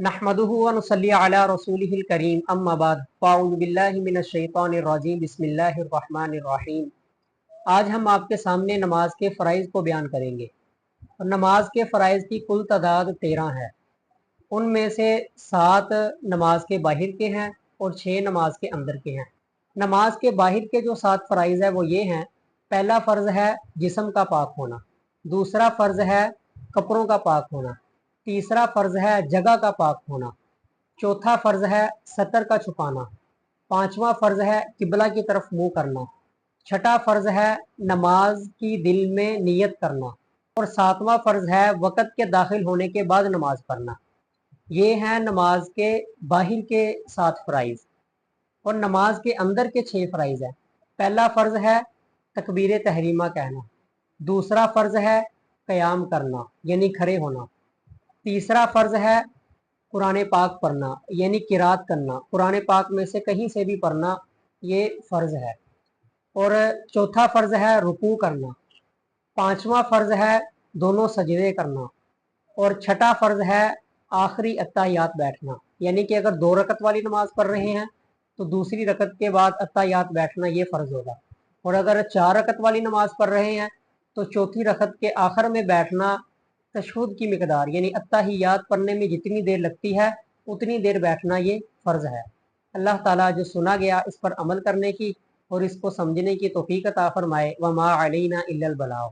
नहमदुहु व नुसल्ली अला रसूलिहिल करीम अम्मा बाद फ़अऊज़ु बिल्लाहि मिनश शैतानिर रजीम बिस्मिल्लाहिर रहमानिर रहीम। आज हम आपके सामने नमाज के फ़राइज़ को बयान करेंगे और नमाज के फ़राइज़ की कुल तादाद 13 है। उनमें से 7 नमाज के बाहर के हैं और 6 नमाज के अंदर के हैं। नमाज के बाहर के जो 7 फ़राइज़ है वो ये हैं। पहला फ़र्ज़ है जिस्म का पाक होना, दूसरा फ़र्ज़ है कपड़ों का पाक होना, तीसरा फ़र्ज़ है जगह का पाक होना, चौथा फ़र्ज़ है सतर का छुपाना, पांचवा फ़र्ज़ है किबला की तरफ मुंह करना, छठा फ़र्ज़ है नमाज की दिल में नियत करना और सातवां फ़र्ज़ है वक़्त के दाखिल होने के बाद नमाज पढ़ना। ये हैं नमाज के बाहर के 7 फ़राइज़। और नमाज के अंदर के 6 फ़राइज़ हैं। पहला फ़र्ज़ है तकबीर तहरीमा कहना, दूसरा फ़र्ज़ है क़याम करना यानी खड़े होना, तीसरा फ़र्ज़ है कुरान पाक पढ़ना यानी किरात करना, कुरान पाक में से कहीं से भी पढ़ना ये फ़र्ज़ है। और चौथा फ़र्ज़ है रुकू करना, पांचवा फ़र्ज़ है दोनों सजदे करना और छठा फ़र्ज़ है आखिरी अत्ताहियात बैठना। यानी कि अगर 2 रकत वाली नमाज पढ़ रहे हैं तो दूसरी रकत के बाद अत्ताहियात बैठना ये फ़र्ज़ होगा, और अगर 4 रकत वाली नमाज पढ़ रहे हैं तो चौथी रकत के आखिर में बैठना तशहुद की मिकदार यानी अत्ताहियात पढ़ने में जितनी देर लगती है उतनी देर बैठना ये फ़र्ज़ है। अल्लाह ताला जो सुना गया इस पर अमल करने की और इसको समझने की तौफीक अता फरमाए। वमा अलैना इल्लल बलाग।